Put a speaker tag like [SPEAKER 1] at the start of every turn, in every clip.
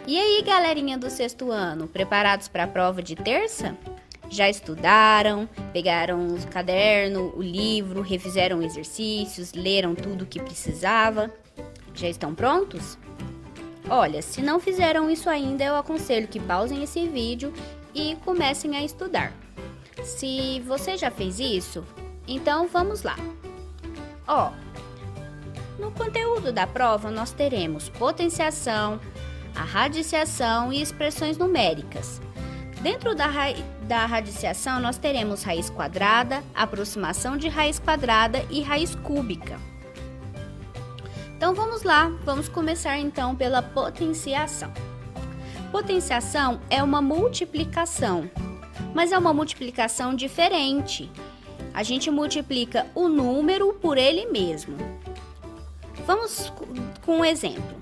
[SPEAKER 1] E aí, galerinha do sexto ano, preparados para a prova de terça? Já estudaram, pegaram o caderno, o livro, refizeram exercícios, leram tudo o que precisava? Já estão prontos? Olha, se não fizeram isso ainda, eu aconselho que pausem esse vídeo e comecem a estudar. Se você já fez isso, então vamos lá. No conteúdo da prova nós teremos potenciação, a radiciação e expressões numéricas. Dentro da radiciação nós teremos raiz quadrada, aproximação de raiz quadrada e raiz cúbica. Então vamos lá, vamos começar então pela potenciação. Potenciação é uma multiplicação, mas é uma multiplicação diferente. A gente multiplica o número por ele mesmo. Vamos com um exemplo.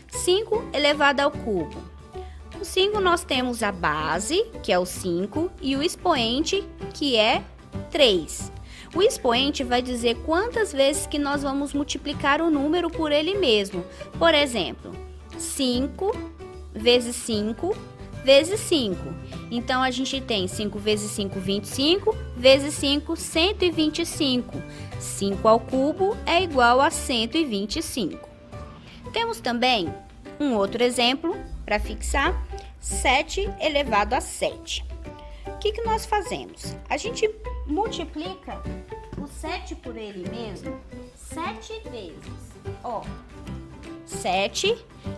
[SPEAKER 1] 5 elevado ao cubo. No 5 nós temos a base, que é o 5, e o expoente, que é 3. O expoente vai dizer quantas vezes que nós vamos multiplicar o número por ele mesmo. Por exemplo, 5 vezes 5 vezes 5. Então, a gente tem 5 vezes 5, 25, vezes 5, 125. 5 ao cubo é igual a 125. Temos também um outro exemplo para fixar, 7 elevado a 7. O que nós fazemos? A gente multiplica o 7 por ele mesmo 7 vezes. 7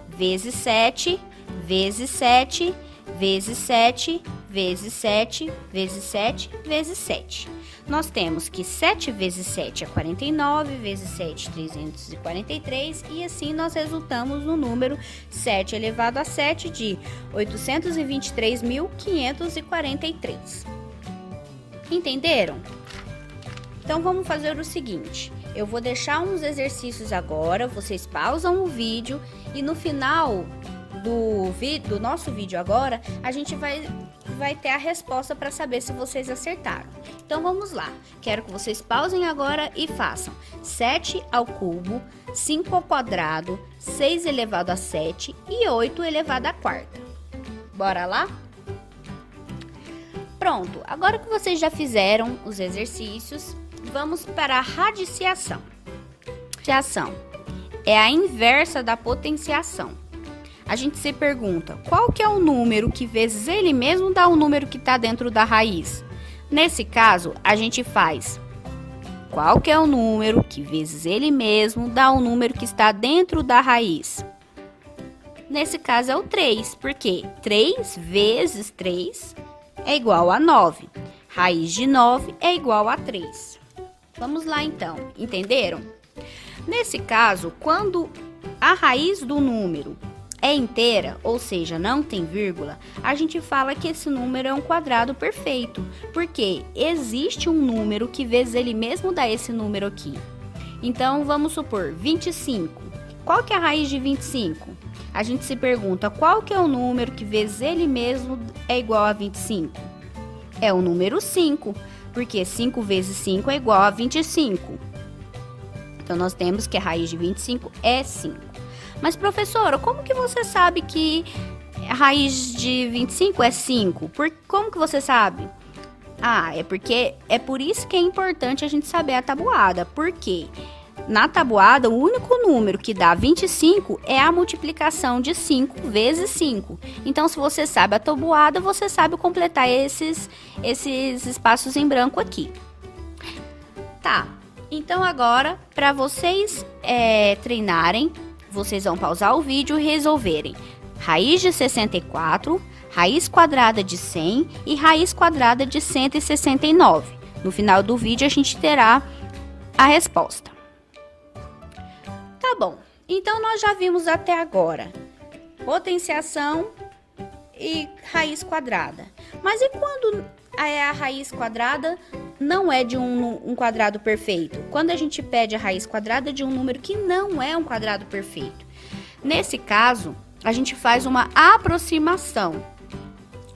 [SPEAKER 1] vezes 7 vezes 7 vezes 7 vezes 7 vezes 7 vezes 7. Nós temos que 7 vezes 7 é 49, vezes 7, 343, e assim nós resultamos no número 7 elevado a 7 de 823.543. Entenderam? Então vamos fazer o seguinte, eu vou deixar uns exercícios agora, vocês pausam o vídeo e no final do nosso vídeo agora, a gente vai ter a resposta para saber se vocês acertaram. Então vamos lá, quero que vocês pausem agora e façam 7 ao cubo, 5 ao quadrado, 6 elevado a 7 e 8 elevado a quarta. Bora lá? Pronto, agora que vocês já fizeram os exercícios, vamos para a radiciação. Radiciação é a inversa da potenciação. A gente se pergunta, qual que é o número que vezes ele mesmo dá o número que está dentro da raiz? Nesse caso, a gente faz qual que é o número que vezes ele mesmo dá o número que está dentro da raiz? Nesse caso é o 3, porque 3 vezes 3 é igual a 9. Raiz de 9 é igual a 3. Vamos lá então, entenderam? Nesse caso, quando a raiz do número é inteira, ou seja, não tem vírgula, a gente fala que esse número é um quadrado perfeito, porque existe um número que vezes ele mesmo dá esse número aqui. Então, vamos supor, 25. Qual que é a raiz de 25? A gente se pergunta, qual que é o número que vezes ele mesmo é igual a 25? É o número 5, porque 5 vezes 5 é igual a 25. Então, nós temos que a raiz de 25 é 5. Mas, professora, como que você sabe que a raiz de 25 é 5? Como que você sabe? É por isso que é importante a gente saber a tabuada. Porque na tabuada, o único número que dá 25 é a multiplicação de 5 vezes 5. Então, se você sabe a tabuada, você sabe completar esses espaços em branco aqui. Tá, então agora, para vocês treinarem, vocês vão pausar o vídeo e resolverem raiz de 64, raiz quadrada de 100 e raiz quadrada de 169. No final do vídeo a gente terá a resposta. Tá bom, então nós já vimos até agora potenciação e raiz quadrada. Mas e quando a raiz quadrada não é de um quadrado perfeito? Quando a gente pede a raiz quadrada de um número que não é um quadrado perfeito. Nesse caso, a gente faz uma aproximação.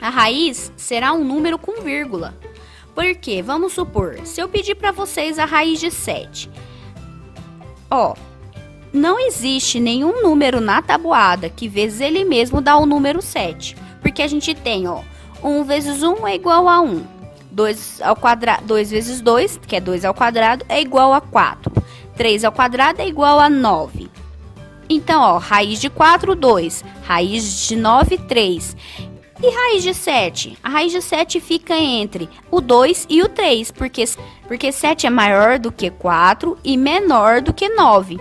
[SPEAKER 1] A raiz será um número com vírgula. Por quê? Vamos supor, se eu pedir para vocês a raiz de 7. não existe nenhum número na tabuada que vezes ele mesmo dá o número 7. Porque a gente tem, ó, 1 vezes 1 é igual a 1. 2 ao quadrado, 2 vezes 2, que é 2 ao quadrado, é igual a 4. 3 ao quadrado é igual a 9. Então, ó, raiz de 4, 2. Raiz de 9, 3. E raiz de 7? A raiz de 7 fica entre o 2 e o 3, porque 7 é maior do que 4 e menor do que 9.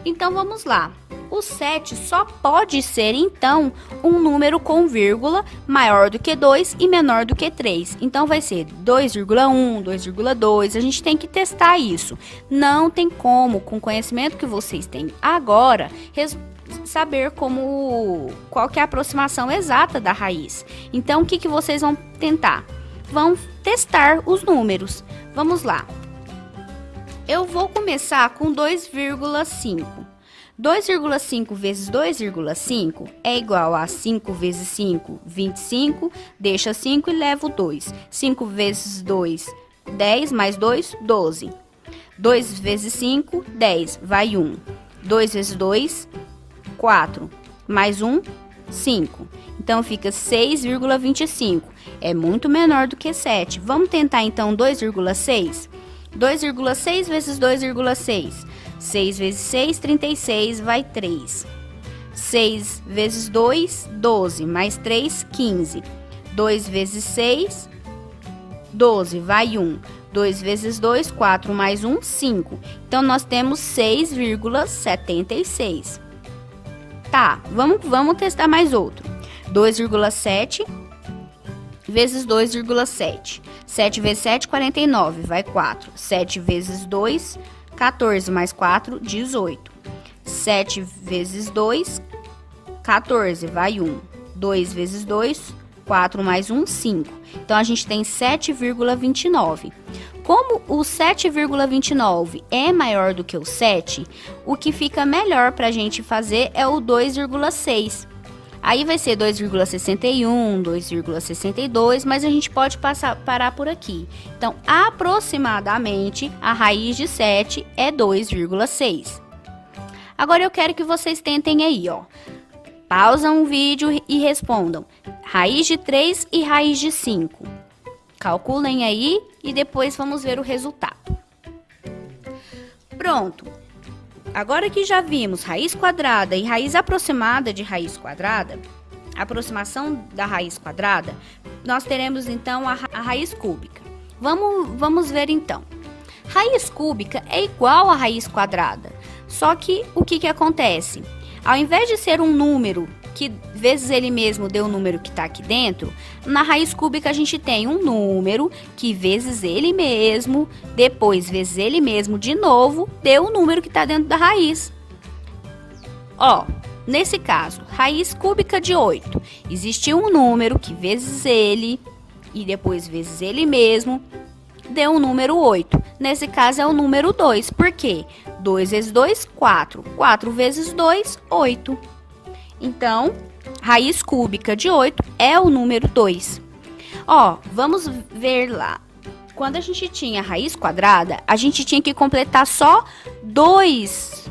[SPEAKER 1] Então, vamos lá. O 7 só pode ser, então, um número com vírgula maior do que 2 e menor do que 3. Então, vai ser 2,1, 2,2. A gente tem que testar isso. Não tem como, com o conhecimento que vocês têm agora, saber qual que é a aproximação exata da raiz. Então, o que vocês vão tentar? Vão testar os números. Vamos lá. Eu vou começar com 2,5. 2,5 vezes 2,5 é igual a 5 vezes 5, 25, deixa 5 e levo 2. 5 vezes 2, 10, mais 2, 12. 2 vezes 5, 10, vai 1. 2 vezes 2, 4, mais 1, 5. Então, fica 6,25. É muito menor do que 7. Vamos tentar, então, 2,6? 2,6 vezes 2,6. 6 vezes 6, 36, vai 3. 6 vezes 2, 12, mais 3, 15. 2 vezes 6, 12, vai 1. 2 vezes 2, 4, mais 1, 5. Então, nós temos 6,76. Tá, vamos testar mais outro. 2,7 vezes 2,7. 7 vezes 7, 49, vai 4. 7 vezes 2, 14, mais 4, 18. 7 vezes 2, 14, vai 1. 2 vezes 2, 4 mais 1, 5. Então, a gente tem 7,29. Como o 7,29 é maior do que o 7, o que fica melhor para a gente fazer é o 2,6. Aí vai ser 2,61, 2,62, mas a gente pode parar por aqui. Então, aproximadamente, a raiz de 7 é 2,6. Agora, eu quero que vocês tentem aí, ó. Pausam o vídeo e respondam raiz de 3 e raiz de 5. Calculem aí e depois vamos ver o resultado. Pronto. Agora que já vimos raiz quadrada e raiz aproximada de raiz quadrada, aproximação da raiz quadrada, nós teremos então a raiz cúbica. Vamos ver então. Raiz cúbica é igual a raiz quadrada, só que o que acontece? Ao invés de ser um número que vezes ele mesmo deu o número que está aqui dentro, na raiz cúbica a gente tem um número que vezes ele mesmo, depois vezes ele mesmo de novo, deu o número que está dentro da raiz. Ó, nesse caso, raiz cúbica de 8. Existe um número que vezes ele e depois vezes ele mesmo deu o número 8. Nesse caso é o número 2. Por quê? 2 vezes 2, 4. 4 vezes 2, 8. Então, raiz cúbica de 8 é o número 2. Ó, vamos ver lá. Quando a gente tinha raiz quadrada, a gente tinha que completar só dois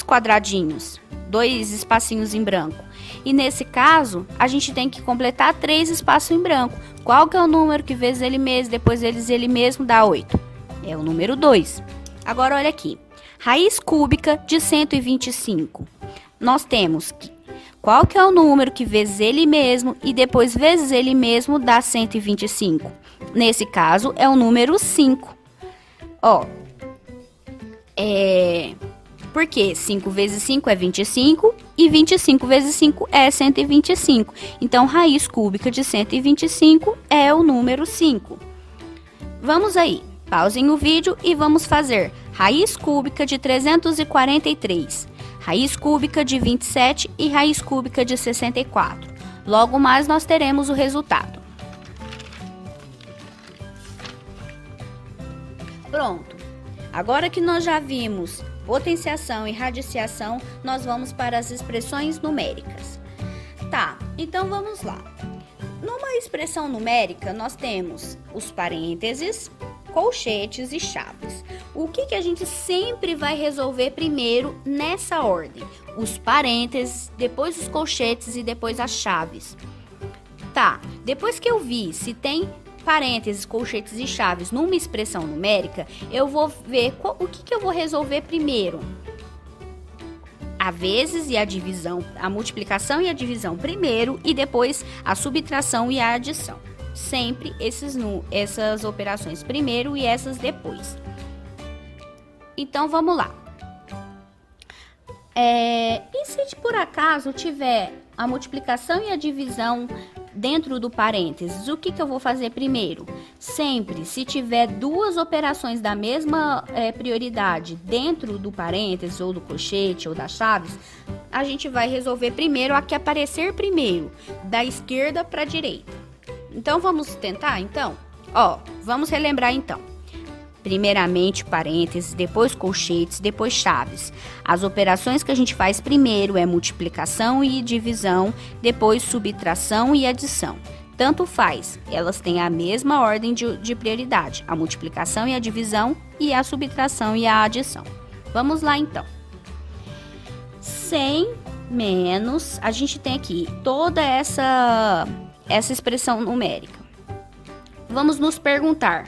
[SPEAKER 1] quadradinhos, 2 espacinhos em branco. E nesse caso, a gente tem que completar 3 espaços em branco. Qual que é o número que vezes ele mesmo, depois vezes ele mesmo dá 8? É o número 2. Agora, olha aqui. Raiz cúbica de 125. Nós temos que qual que é o número que vezes ele mesmo e depois vezes ele mesmo dá 125? Nesse caso, é o número 5. Ó, porque 5 vezes 5 é 25 e 25 vezes 5 é 125. Então, raiz cúbica de 125 é o número 5. Vamos aí, pausem o vídeo e vamos fazer raiz cúbica de 343. Raiz cúbica de 27 e raiz cúbica de 64. Logo mais nós teremos o resultado. Pronto. Agora que nós já vimos potenciação e radiciação, nós vamos para as expressões numéricas. Tá, então vamos lá. Numa expressão numérica, nós temos os parênteses colchetes e chaves. O que a gente sempre vai resolver primeiro nessa ordem? Os parênteses, depois os colchetes e depois as chaves. Tá, depois que eu vi se tem parênteses, colchetes e chaves numa expressão numérica, eu vou ver o que eu vou resolver primeiro. A vezes e a divisão, a multiplicação e a divisão primeiro e depois a subtração e a adição. Sempre essas operações primeiro e essas depois. Então vamos lá. E se por acaso tiver a multiplicação e a divisão dentro do parênteses, o que eu vou fazer primeiro? Sempre, se tiver duas operações da mesma prioridade dentro do parênteses, ou do colchete, ou das chaves, a gente vai resolver primeiro a que aparecer primeiro, da esquerda para a direita. Então, vamos tentar, então? Vamos relembrar, então. Primeiramente parênteses, depois colchetes, depois chaves. As operações que a gente faz primeiro é multiplicação e divisão, depois subtração e adição. Tanto faz, elas têm a mesma ordem de prioridade, a multiplicação e a divisão e a subtração e a adição. Vamos lá então. 100 menos, a gente tem aqui toda essa expressão numérica. Vamos nos perguntar,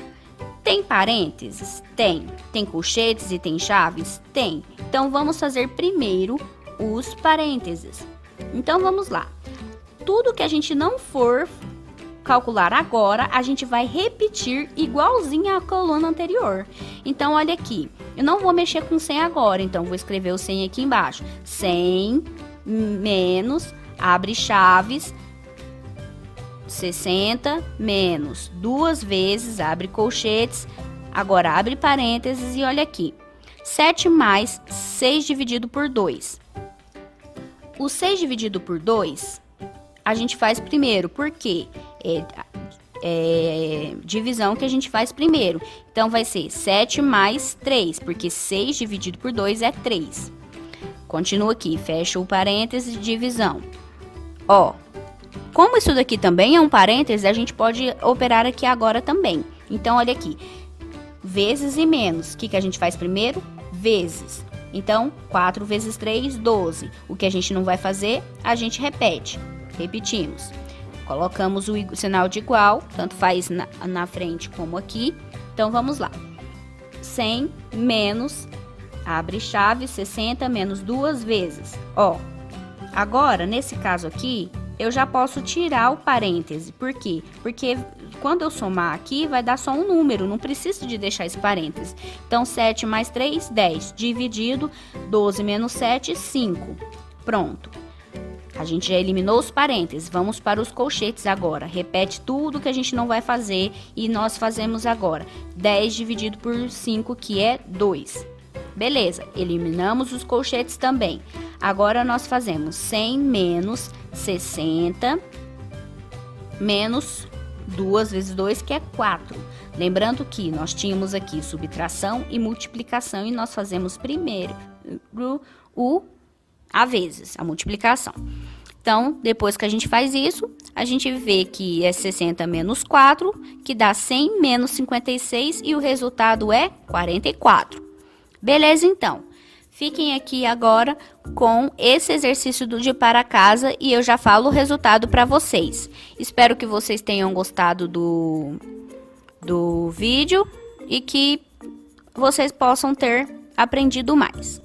[SPEAKER 1] tem parênteses? Tem. Tem colchetes e tem chaves? Tem. Então, vamos fazer primeiro os parênteses. Então, vamos lá. Tudo que a gente não for calcular agora, a gente vai repetir igualzinho à coluna anterior. Então, olha aqui. Eu não vou mexer com 100 agora, então vou escrever o 100 aqui embaixo. 100 menos, abre chaves, 60 menos 2 vezes, abre colchetes, agora abre parênteses e olha aqui. 7 mais 6 dividido por 2. O 6 dividido por 2, a gente faz primeiro, porque é divisão que a gente faz primeiro. Então, vai ser 7 mais 3, porque 6 dividido por 2 é 3. Continua aqui, fecha o parênteses de divisão. Como isso daqui também é um parênteses, a gente pode operar aqui agora também. Então, olha aqui. Vezes e menos. O que a gente faz primeiro? Vezes. Então, 4 vezes 3, 12. O que a gente não vai fazer, a gente repete. Repetimos. Colocamos o sinal de igual, tanto faz na frente como aqui. Então, vamos lá. 100 menos, abre chave, 60 menos 2 vezes. Agora, nesse caso aqui, eu já posso tirar o parêntese. Por quê? Porque quando eu somar aqui, vai dar só um número, não preciso de deixar esse parêntese. Então, 7 mais 3, 10. Dividido, 12 menos 7, 5. Pronto. A gente já eliminou os parênteses. Vamos para os colchetes agora. Repete tudo que a gente não vai fazer e nós fazemos agora. 10 dividido por 5, que é 2. Beleza, eliminamos os colchetes também. Agora, nós fazemos 100 menos 60 menos 2 vezes 2, que é 4. Lembrando que nós tínhamos aqui subtração e multiplicação e nós fazemos primeiro a vezes, a multiplicação. Então, depois que a gente faz isso, a gente vê que é 60 menos 4, que dá 100 menos 56 e o resultado é 44. Beleza, então. Fiquem aqui agora com esse exercício de para casa e eu já falo o resultado para vocês. Espero que vocês tenham gostado do vídeo e que vocês possam ter aprendido mais.